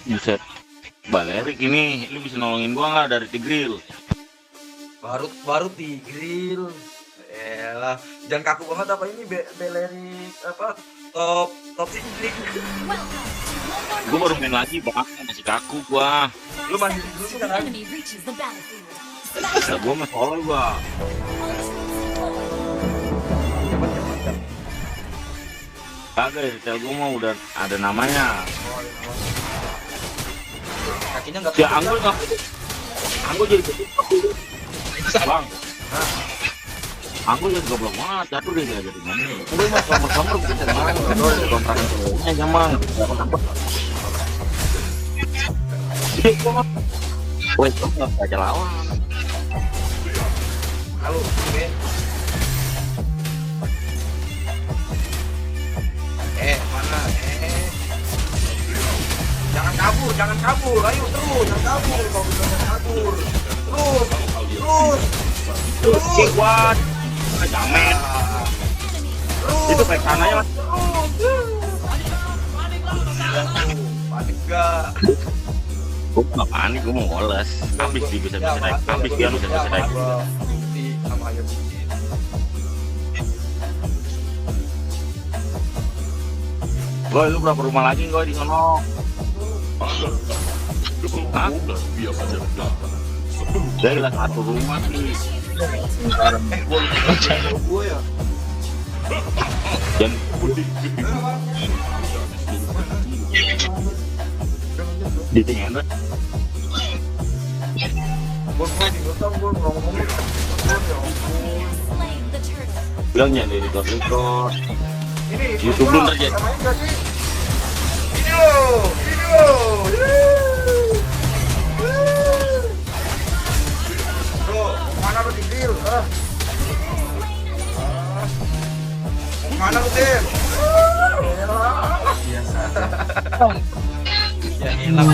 Buset. Balerik ini, lu bisa nolongin gua nggak dari Tigreal? Baru Tigreal. Elah, jangan kaku banget apa ini Belerik apa top singling. Gua baru main lagi, bang, masih kaku gua. Lu mandi dulu sih kan? Nah, gua mah solo gua. Kagak, retail gua mah udah ada namanya. Kakinya nggak. Ya Anggur nggak? Anggur jadi bang. Anggur jadi goblok banget, jatuh deh dia jadi mana? Udah mah kamar kita mana? Udah di kontrakan cowoknya zaman. Woi, kok nggak baca lawan? Halo, oke. Mana? Jangan kabur. Ayo terus, jangan kabur. Kalau jangan kabur. Terus. Kuat. Jamet. Itu baik sananya mas. Panik gak? Gue nggak panik, gue mau ngoles. Habis dia bisa naik, habis dia bisa naik. Sama ayam. Gue lu berapa rumah lagi gue di sono? Dari lah satu rumah sih. Gue ya. Dan di tinggal gue ngomong. bilangnya dari record. Ini YouTube belum terjadi. Video. Bro, mana lu Tigreal? Mana lu Tim? Biasa. Ya hilang.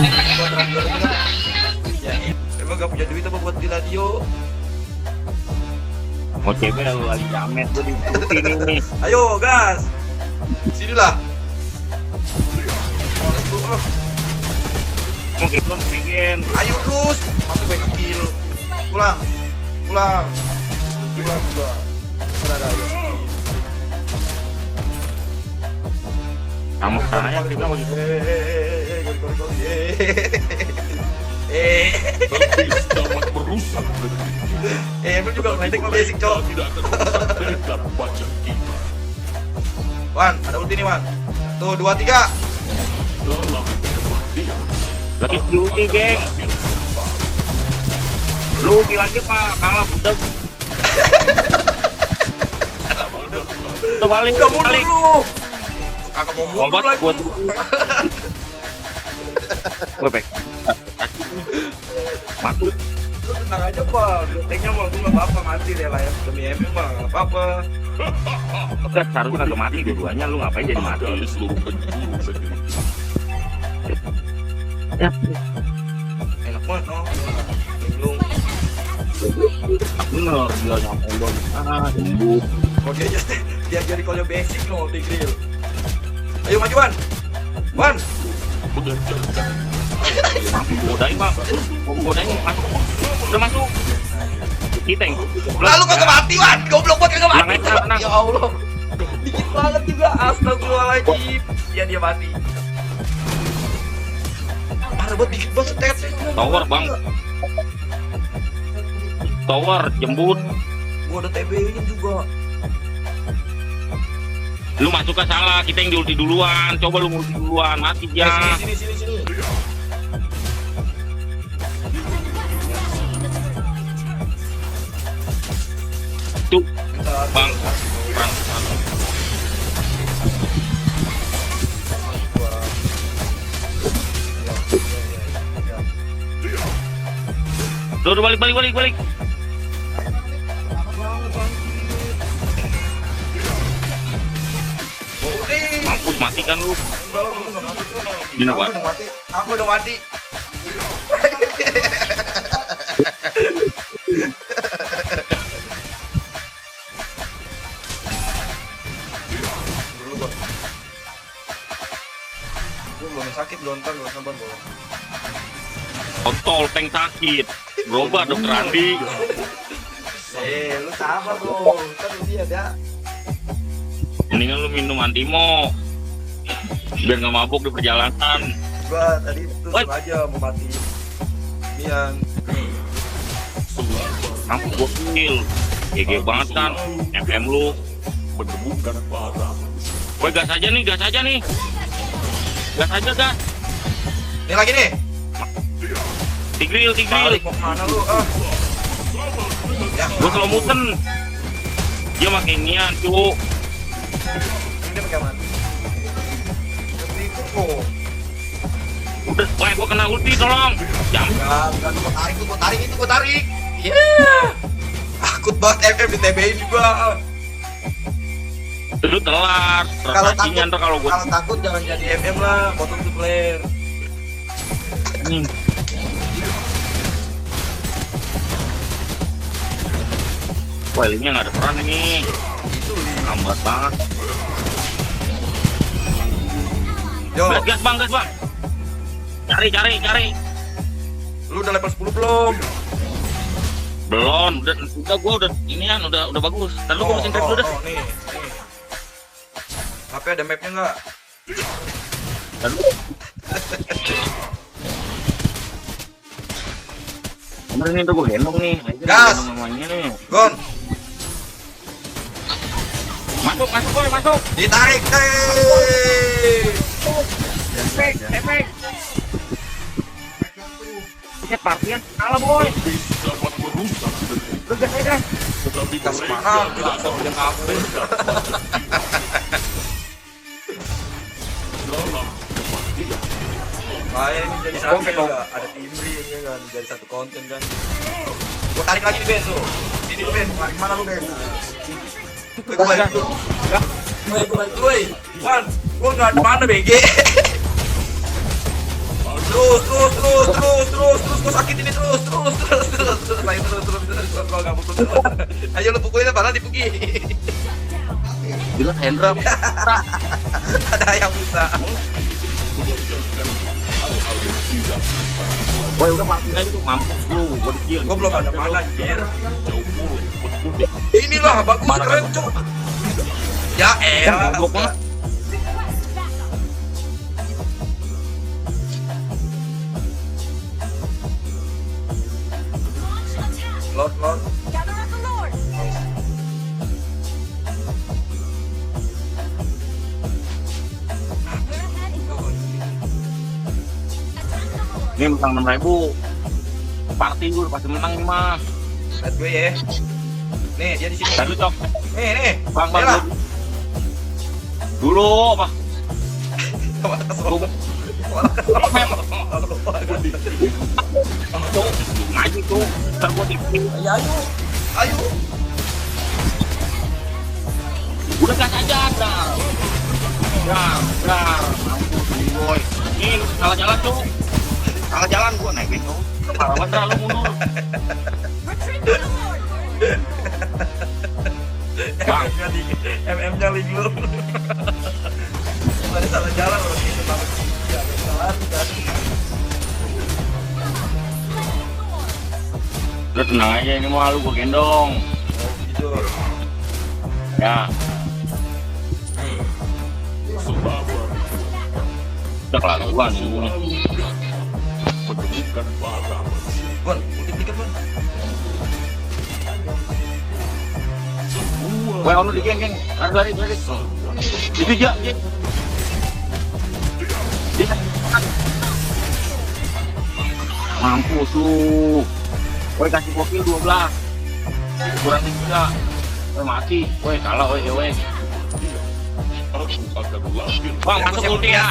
Ya emang gak punya duit apa buat di radio? Mau cewek lu lagi jamet tuh di sini nih. Ayo gas. Sinilah. Mau kita bikin. Ayo terus. Masuk back kill. Pulang. Ada ayo. Kamu caranya kita mau gitu. Emang juga ngeledek sama basic cok. Wan, ada ulti nih Wan. Tuh 2, 3. Lagi Luki geng. Luki lagi pak, kalah budak. Terbalik. Kakak mau Lompat lagi. buat gue pek. Matu. Lu tenang aja Pak, bentengnya mau gue gak apa-apa mati deh lah ya. Demi MM mah gak apa-apa. Udah seharusnya kagak mati dua-duanya, lu ngapain jadi mati? Ya. Enak banget no. Bingung. Bener, dia nyampe dong. Sembuh. Oh dia jadi kolyo basic no Tigreal. Ayo maju Wan. Godain bang, godain masuk, udah masuk. Kita yang Lalu kagak mati Wan, goblok banget kagak mati. Tenang. Ya Allah. Dikit banget juga, astagfirullahaladzim. Ya dia mati. Parah banget, dikit banget stat. Tower bang, tower jembut. Gua ada TB-nya juga. Lu masuk ke salah, kita yang diulti duluan. Coba lu ulti duluan, mati ya. Sini. Tuh, bang. Tuh, balik. Mampus mati kan lu. Gini apa? Aku udah mati. sakit lu ntar lu sabar bro. Kontol tank sakit. Berobat dokter Andi. Lu sabar bro. Ntar lu dia ada. Mendingan lu minum antimo. Biar nggak mabuk di perjalanan. Gua tadi tuh aja mau mati. Mian. Kamu gokil. GG banget kan. FM lu. Menemukan barang. Woi gas aja nih, gas aja nih. Gas aja gas. Ini lagi nih. Tigril, tigril. Balik mau kemana lu? Ya, Gue slow motion. Dia makin nian, cu. ini dia pakai mana? Seperti itu kok. Udah, woi gue kena ulti, tolong. Jam. Enggak, gua tarik. Iya. Takut banget MM di TBI juga. Lu telat. Kalau Rotasinya ntar kalau gue. takut jangan jadi MM lah, bottom to player. Nih. Wah, ini nggak ada peran ini. Itu. Lambat banget. Yo, Gas bang, gas bang. Cari. lu udah level 10 belum? Belum, udah gua udah inian, udah bagus. Ntar lu gua mesin dulu dah. Nih. HP ada mapnya nggak? Ntar lu. Bener nih, tuh gua gendong nih. Gas. Gendong namanya nih. Gon, Masuk, boy, masuk. ditarik. Efek. Kita partian kalah, boy. Dapat merusak Lu gas aja. tetapi Gas mereka mahal, tidak kita udah kabel. dalam kematian. Kayak ini jadi satu juga. Ada Timri ya kan, jadi satu konten kan. Gua tarik lagi di Ben tuh. Ini di Ben, tarik mana lu Ben? Gua balik dulu. Gua balik dulu, Wan, gua nggak ada mana BG. Terus, gua sakit ini terus. Lain terus, gua nggak pukul. Ayo lu pukulin apa nanti dipuki. Bilang Hendra. Ada yang bisa. Boy, udah partian aja tuh, mampus lu. Gua di-kill. Gua belum ada mana anjir. Inilah bagus keren cok. Ya elah. Goblok banget. Lord. Gather up the Lord. We're ahead in gold. Attack the Lord. Ini menang 6.000. Party gue pasti menang ini mah. Lihat gue ya. Nih dia di sini. Tadi cok. Nih. Bang, Ayolah. dulu apa? Gua maju tuh, ntar gua tipu. Ayo. Udah gas aja, dar. Mampus nih, boy. Ini lu salah jalan tuh. Salah jalan gua naik itu. Kepala terlalu mundur. Retreat to the Lord. Bang. MM-nya link lu. Tadi salah jalan orang itu banget. Ya, salah kan. Udah tenang aja, ini mau lu gua gendong. Gitu. Ya, udah kelakuan ini. Menemukan barang. Gon, ulti dikit Gon. Woi, onu di geng. Lari. Itu aja. Mampus lu. Woi, kasih gokil 12. Kurang 3. Woi, mati. Woi, kalah woi. Aku akan lahir. Bang, masuk ulti ya.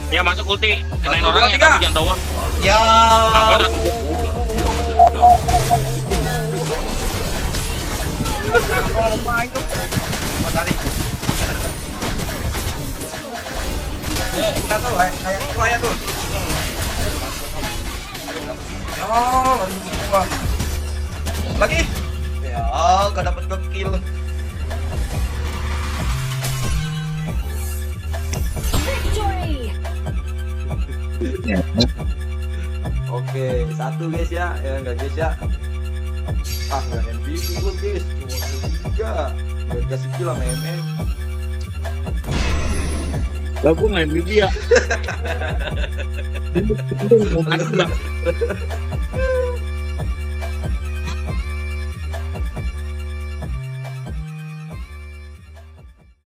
Ya, masuk ulti. Kenain Satu, orangnya dua, tiga. tapi jangan tahu. Ya. Apa dah? Mau tarik. Kita tuh kayak tuh. Ya, lagi. Ya, gak dapat kill. Victory. Oke, satu guys ya enggak guys ya. Ah, enggak MVP gue guys, cuma tiga. Gak dikasih kill sama MM. Lah gue nggak MVP ya.